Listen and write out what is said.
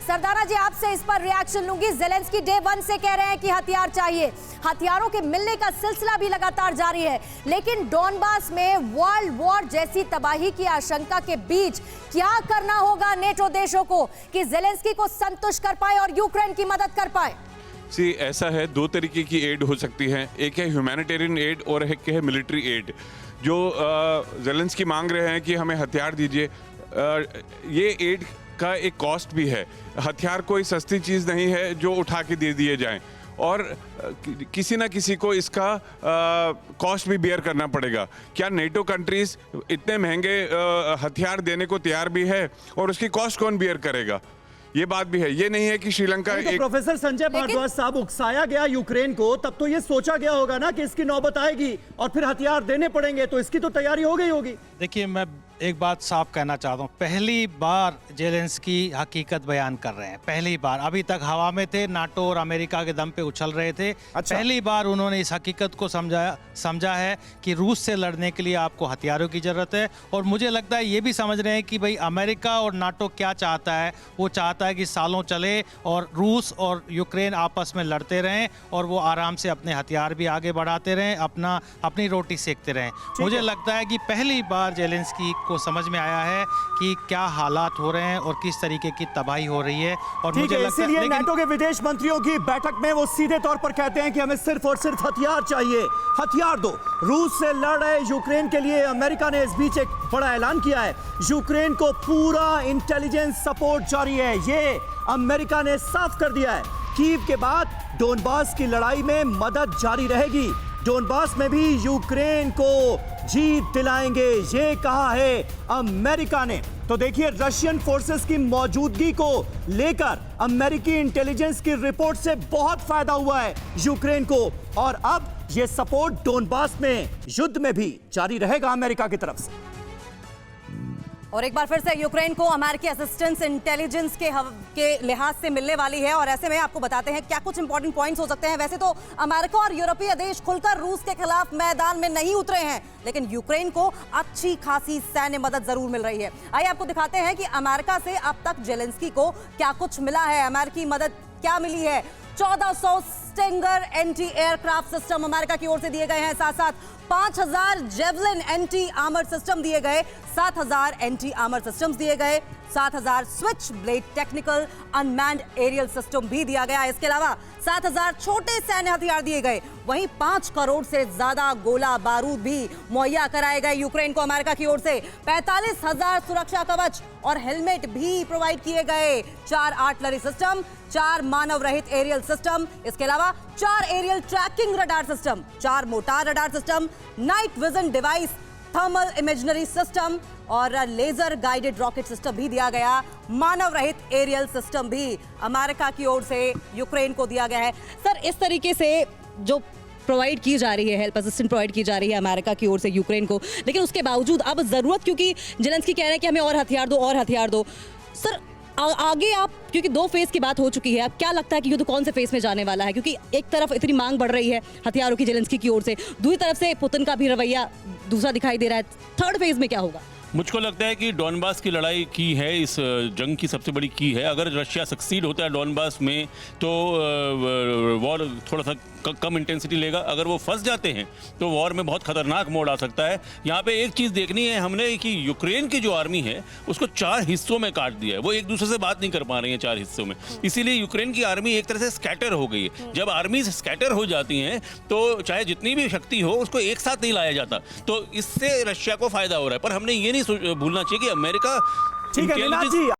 सरदारा जी, आपसे इस पर रिएक्शन लूंगी। ज़ेलेंस्की डे 1 से कह रहे हैं कि हथियार चाहिए, हथियारों के मिलने का सिलसिला भी लगातार जारी है, लेकिन डोनबास में वर्ल्ड वॉर जैसी तबाही की आशंका के बीच क्या करना होगा नेटो देशों को कि ज़ेलेंस्की को संतुष्ट कर पाए और यूक्रेन की मदद कर पाए? सी, ऐसा है, दो तरीके की एड हो सकती है। एक है ह्यूमैनिटेरियन एड और एक है मिलिट्री एड। जो ज़ेलेंस्की मांग रहे हैं कि हमें हथियार दीजिए, ये एड का एक कॉस्ट भी है। हथियार कोई सस्ती चीज़ नहीं है जो उठा के दे दिए जाएं, और किसी ना किसी को इसका कॉस्ट भी बेयर करना पड़ेगा। क्या नेटो कंट्रीज इतने महंगे हथियार देने को तैयार भी है, और उसकी कॉस्ट कौन बेयर करेगा? ये बात भी है। ये नहीं है कि श्रीलंका तो प्रोफेसर संजय भारद्वाज साहब, उकसाया गया यूक्रेन को, तब तो ये सोचा गया होगा ना कि इसकी नौबत आएगी और फिर हथियार देने पड़ेंगे, तो इसकी तो तैयारी हो गई होगी। देखिए, मैं एक बात साफ कहना चाहता हूँ, पहली बार ज़ेलेंस्की हकीकत बयान कर रहे हैं। पहली बार, अभी तक हवा में थे, नाटो और अमेरिका के दम पे उछल रहे थे। अच्छा। पहली बार उन्होंने इस हकीकत को समझा है कि रूस से लड़ने के लिए आपको हथियारों की ज़रूरत है। और मुझे लगता है ये भी समझ रहे हैं कि भाई अमेरिका और नाटो क्या चाहता है। वो चाहता है कि सालों चले और रूस और यूक्रेन आपस में लड़ते रहें और वो आराम से अपने हथियार भी आगे बढ़ाते रहें, अपनी रोटी सेकते रहें। मुझे लगता है कि पहली बार ज़ेलेंस्की को समझ में आया है कि क्या हालात हो रहे हैं और किस तरीके की तबाही हो रही है। और मुझे लगता है इसीलिए नाटो के विदेश मंत्रियों की बैठक में वो सीधे तौर पर कहते हैं कि हमें सिर्फ और सिर्फ हथियार चाहिए, हथियार दो। रूस से लड़ रहे यूक्रेन के लिए अमेरिका ने इस बीच एक बड़ा ऐलान किया है। यूक्रेन को पूरा इंटेलिजेंस सपोर्ट जारी है, ये अमेरिका ने साफ कर दिया है। कीव के बाद डोनबास की लड़ाई में मदद जारी रहेगी। डोनबास में भी यूक्रेन को जीत दिलाएंगे, ये कहा है अमेरिका ने। तो देखिए, रशियन फोर्सेस की मौजूदगी को लेकर अमेरिकी इंटेलिजेंस की रिपोर्ट से बहुत फायदा हुआ है यूक्रेन को, और अब ये सपोर्ट डोनबास में युद्ध में भी जारी रहेगा अमेरिका की तरफ से। और एक बार फिर से यूक्रेन को अमेरिकी असिस्टेंस इंटेलिजेंस के लिहाज से मिलने वाली है, और ऐसे में आपको बताते हैं क्या कुछ इंपॉर्टेंट पॉइंट्स हो सकते हैं। वैसे तो अमेरिका और यूरोपीय देश खुलकर रूस के खिलाफ मैदान में नहीं उतरे हैं, लेकिन यूक्रेन को अच्छी खासी सैन्य मदद जरूर मिल रही है। आइए आपको दिखाते हैं कि अमेरिका से अब तक ज़ेलेंस्की को क्या कुछ मिला है, अमेरिकी मदद क्या मिली है। 1400 stinger anti aircraft system America की ओर से दिए गए हैं, साथ साथ 5000 जेवलिन एंटी आर्मर सिस्टम दिए गए, 7000 एंटी आर्मर सिस्टम्स दिए गए, 7000 switch blade technical unmanned aerial system भी दिया गया। इसके अलावा 7000 छोटे सैन्य हथियार दिए गए, वहीं 5 करोड़ से ज्यादा गोला बारूद भी मुहैया कराए गए यूक्रेन को अमेरिका की ओर से। 45,000 सुरक्षा कवच और हेलमेट भी प्रोवाइड किए गए, 4 आर्टिलरी सिस्टम, 4 मानव रहित एरियल सिस्टम, इसके अलावा 4 aerial tracking radar system, 4 mortar radar system, night vision device, thermal imaginary system और लेजर गाइडेड रॉकेट सिस्टम भी दिया गया। मानव रहित एरियल सिस्टम भी अमेरिका की ओर से यूक्रेन को दिया गया है। सर, इस तरीके से जो प्रोवाइड की जा रही है, हेल्प असिस्टेंट प्रोवाइड की जा रही है अमेरिका की ओर से यूक्रेन को, लेकिन उसके बावजूद अब जरूरत, क्योंकि ज़ेलेंस्की कह रहे हैं कि हमें और हथियार दो, और हथियार दो। सर, आगे आप, क्योंकि 2 फेज की बात हो चुकी है, अब क्या लगता है कि युद्ध कौन से फेज में जाने वाला है? क्योंकि एक तरफ इतनी मांग बढ़ रही है हथियारों की ज़ेलेंस्की की ओर से, दूसरी तरफ से पुतिन का भी रवैया दूसरा दिखाई दे रहा है। 3rd फेज में क्या होगा? मुझको लगता है कि डॉनबास की लड़ाई की है इस जंग की सबसे बड़ी की है। अगर रशिया सक्सीड होता है डॉनबास में तो वॉर थोड़ा सा कम इंटेंसिटी लेगा। अगर वो फंस जाते हैं तो वॉर में बहुत खतरनाक मोड़ आ सकता है। यहाँ पे एक चीज़ देखनी है हमने कि यूक्रेन की जो आर्मी है उसको 4 हिस्सों में काट दिया है। वो एक दूसरे से बात नहीं कर पा रही है 4 हिस्सों में, इसीलिए यूक्रेन की आर्मी एक तरह से स्कैटर हो गई है। जब आर्मी स्कैटर हो जाती हैं तो चाहे जितनी भी शक्ति हो उसको एक साथ नहीं लाया जाता, तो इससे रशिया को फायदा हो रहा है। पर हमने ये नहीं भूलना चाहिए कि अमेरिका ठीक है मीनाक्षी जी।